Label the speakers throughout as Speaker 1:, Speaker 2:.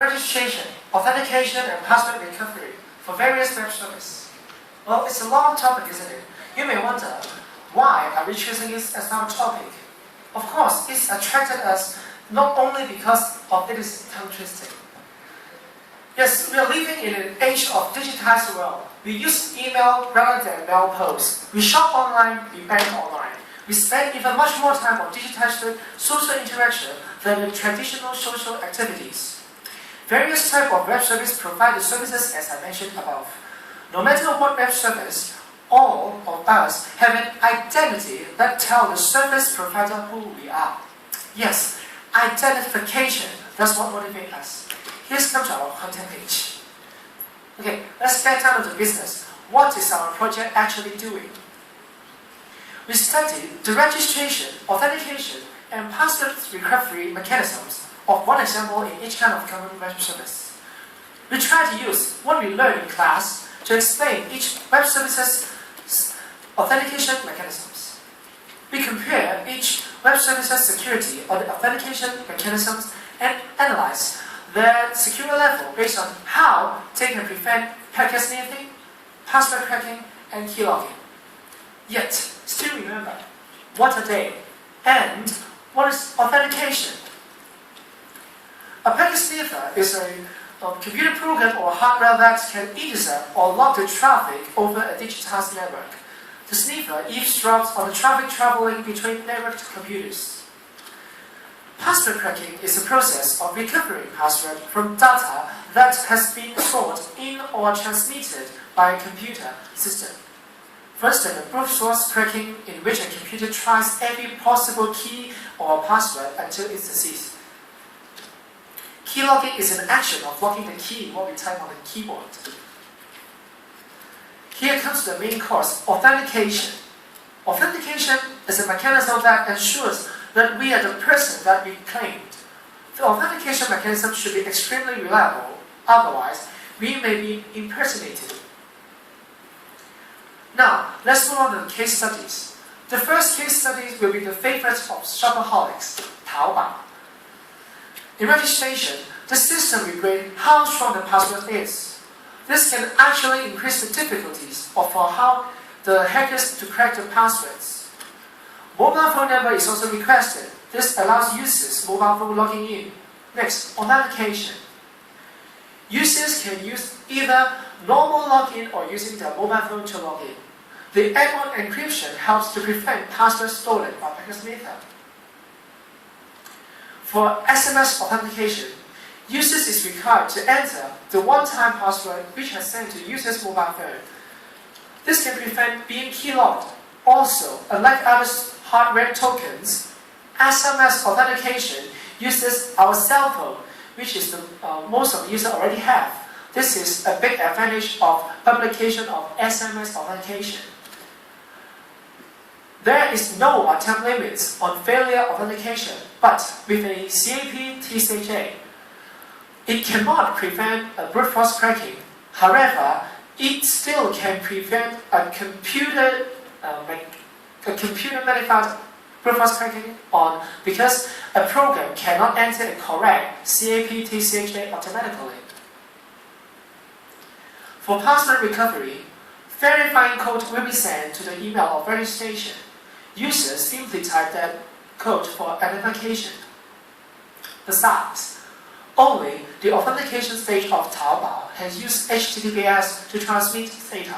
Speaker 1: Registration, authentication, and password recovery for various web services. Well, it's a long topic, isn't it? You may wonder, why are we choosing it as our topic? Of course, it's attracted us not only because of its tongue twisting. Yes, we are living in an age of digitized world. We use email rather than mail posts. We shop online, we bank online. We spend even much more time on digitized social interaction than with traditional social activities. Various types of web service provide the services as I mentioned above. No matter what web service, all of us have an identity that tells the service provider who we are. Yes, identification, that's what motivates us. Here's come to our content page. Okay, let's get down to the business. What is our project actually doing? We study the registration, authentication, and password recovery mechanisms of one example in each kind of common web service. We try to use what we learn in class to explain each web service's authentication mechanisms. We compare each web service's security or the authentication mechanisms and analyze their security level based on how they can prevent packet sniffing, password cracking, and key logging. Yet, still remember, what are they? And what is authentication? A packet sniffer is a computer program or hardware that can intercept or log the traffic over a digitized network. The sniffer eavesdrops on the traffic traveling between networked computers. Password cracking is a process of recovering password from data that has been stored in or transmitted by a computer system. For instance, brute force cracking in which a computer tries every possible key or password until it's seized. Key logging is an action of locking the key what we type on the keyboard. Here comes the main course, authentication. Authentication is a mechanism that ensures that we are the person that we claimed. The authentication mechanism should be extremely reliable, otherwise we may be impersonated. Now, let's move on to the case studies. The first case study will be the favorite of shopaholics, Taobao. In registration, the system will grade how strong the password is. This can actually increase the difficulties for how the hackers to crack the passwords. Mobile phone number is also requested. This allows users mobile phone logging in. Next, authentication. Users can use either normal login or using their mobile phone to log in. The add-on encryption helps to prevent passwords stolen by packet sniffer. For SMS authentication, users is required to enter the one-time password which is sent to user's mobile phone. This can prevent being key-logged. Also, unlike other hardware tokens, SMS authentication uses our cell phone, which is the most of the users already have. This is a big advantage of publication of SMS authentication. There is no attempt limits on failure authentication, but with a CAP TCHA, it cannot prevent a brute force cracking. However, it still can prevent a computer modified brute force cracking because a program cannot enter a correct CAP TCHA automatically. For password recovery, verifying code will be sent to the email of registration. Users simply type that code for identification. Besides, only the authentication stage of Taobao has used HTTPS to transmit data.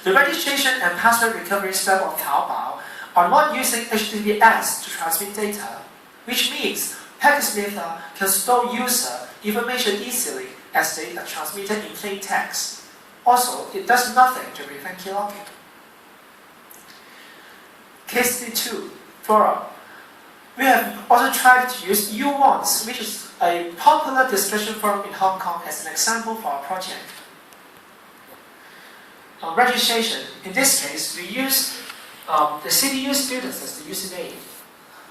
Speaker 1: The registration and password recovery step of Taobao are not using HTTPS to transmit data, which means packet sniffer can store user information easily as they are transmitted in plain text. Also, it does nothing to prevent key logging. Case 2, forum. We have also tried to use U-Once, which is a popular discussion forum in Hong Kong, as an example for our project. Registration. In this case, we use the CDU students as the username.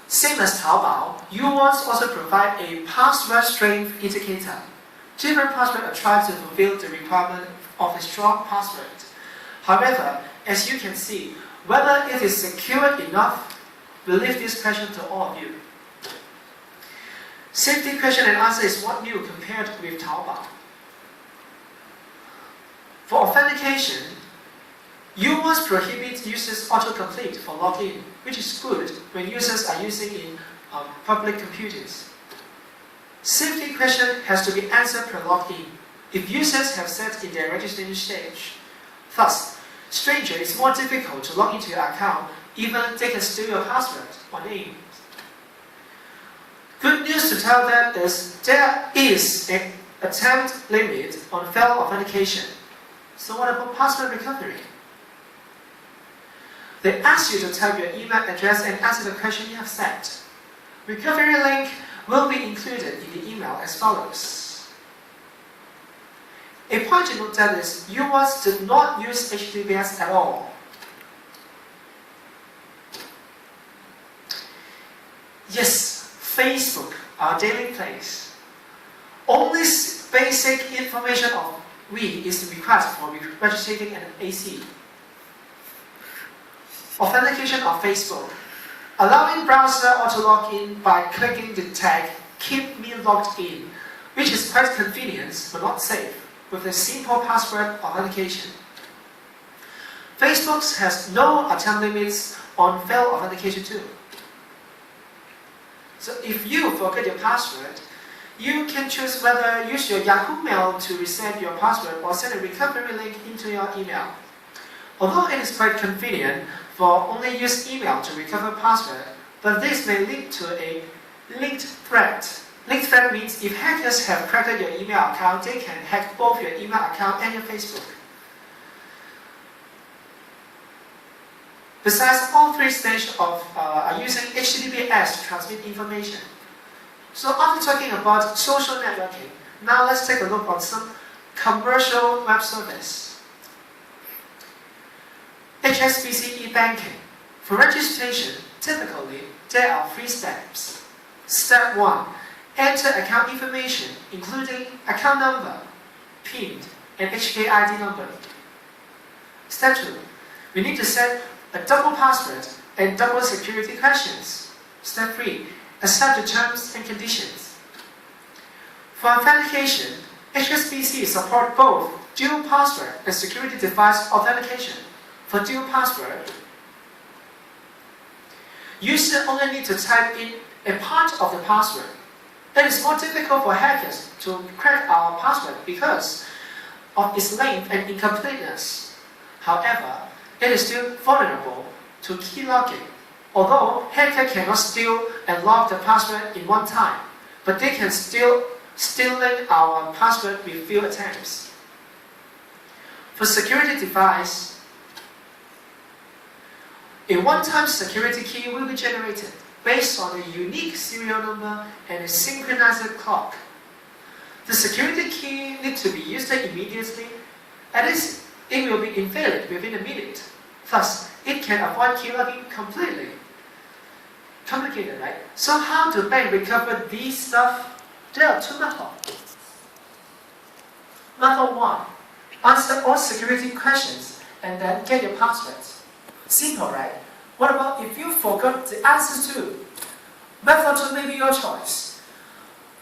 Speaker 1: Same as Taobao, U-Once also provide a password strength indicator. Different passwords are tried to fulfill the requirement of a strong password. However, as you can see, whether it is secure enough, we leave this question to all of you. Safety question and answer is what new compared with Taobao. For authentication, you must prohibit users autocomplete for login, which is good when users are using in public computers. Safety question has to be answered per login if users have set in their registration stage. Thus, stranger is more difficult to log into your account, even they can steal your password or name. Good news to tell them is there is an attempt limit on failed authentication. So what about password recovery? They ask you to type your email address and answer the question you have set. Recovery link will be included in the email as follows. A point to note that is, you must not use HTTPS at all. Yes, Facebook, our daily place. Only basic information of we is required for registering an AC. Authentication of Facebook. Allowing browser auto login by clicking the tag "Keep me logged in," which is quite convenient but not safe, with a simple password authentication. Facebook has no attempt limits on failed authentication too. So if you forget your password, you can choose whether use your Yahoo Mail to reset your password or send a recovery link into your email. Although it is quite convenient for only use email to recover password, but this may lead to a linked threat. Linked threat means if hackers have cracked your email account, they can hack both your email account and your Facebook. Besides, all three stages are using HTTPS to transmit information. So after talking about social networking, now let's take a look on some commercial web service. HSBC e-banking. For registration, typically there are 3 steps. Step 1. Enter account information, including account number, PIN, and HKID number. Step 2. We need to set a double password and double security questions. Step 3. Accept the terms and conditions. For authentication, HSBC supports both dual password and security device authentication. For dual password, users only need to type in a part of the password. It is more difficult for hackers to crack our password because of its length and incompleteness. However, it is still vulnerable to keylogging. Although hackers cannot steal and log the password in one time, but they can still steal our password with few attempts. For security device, a one-time security key will be generated based on a unique serial number and a synchronized clock. The security key needs to be used immediately, and it will be invalid within a minute. Thus, it can avoid keylogging completely. Complicated, right? So how do banks recover these stuff? There are 2 methods. Method 1. Answer all security questions and then get your passwords. Simple, right? What about if you forgot the answer to? Method 2 may be your choice.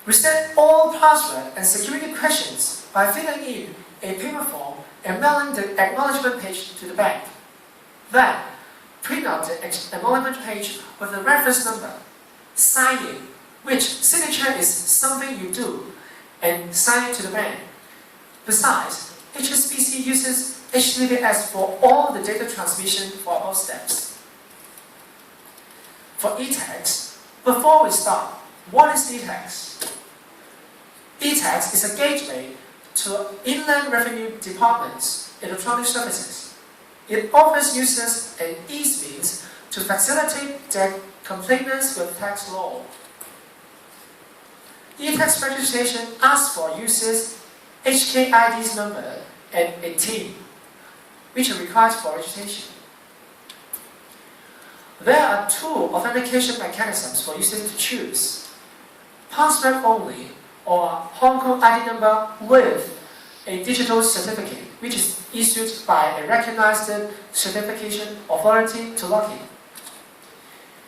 Speaker 1: Reset all password and security questions by filling in a paper form and mailing the acknowledgement page to the bank. Then, print out the acknowledgement page with the reference number. Sign in, which signature is something you do, and sign it to the bank. Besides, HSBC uses HTTPS for all the data transmission for all steps. For e-tax, before we start, what is e-tax? E-tax is a gateway to Inland Revenue Department's electronic services. It offers users an easy means to facilitate their compliance with tax law. E-tax registration asks for users' HKID's number and a TIN, which are required for registration. There are 2 authentication mechanisms for users to choose: password only or Hong Kong ID number with a digital certificate, which is issued by a recognized certification authority to log in.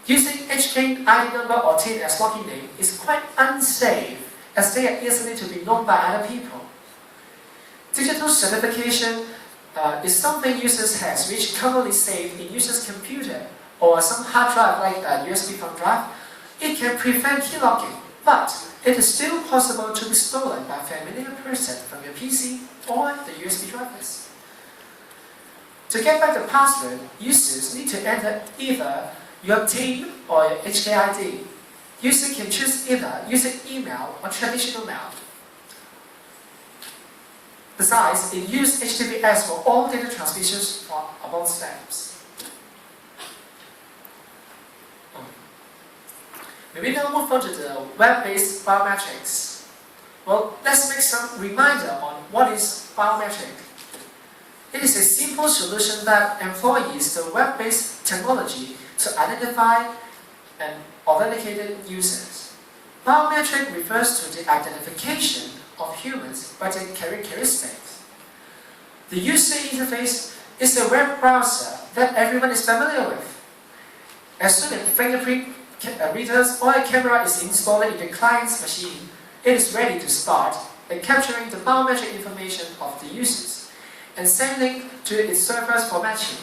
Speaker 1: Using HK ID number or TIN as login name is quite unsafe as they are easily to be known by other people. Digital certification is something users has which commonly saved in user's computer or some hard drive like a USB thumb drive. It can prevent keylogging, but it is still possible to be stolen by a familiar person from your PC or the USB drivers. To get back the password, users need to enter either your TIN or your HKID. User can choose either using email or traditional mail. Besides, it uses HTTPS for all data transmissions from above steps. Maybe now move on to the web-based biometrics. Well, let's make some reminder on what is biometric. It is a simple solution that employs the web-based technology to identify and authenticate users. Biometric refers to the identification of humans by their characteristics. The user interface is a web browser that everyone is familiar with. As soon as the fingerprint readers or a camera is installed in the client's machine, it is ready to start capturing the biometric information of the users and sending to its servers for matching.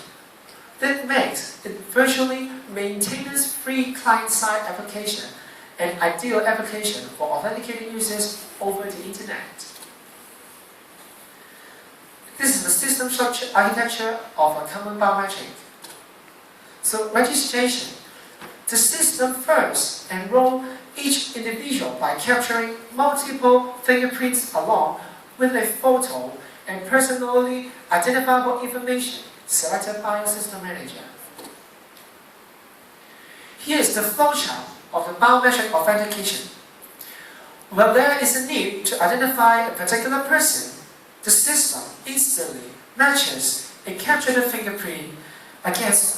Speaker 1: That makes it virtually maintenance-free client-side application, an ideal application for authenticating users over the internet. This is the system structure architecture of a common biometric. So registration. The system first enrolls each individual by capturing multiple fingerprints along with a photo and personally identifiable information selected by your system manager. Here is the flowchart of the biometric authentication. When there is a need to identify a particular person, the system instantly matches a captured fingerprint against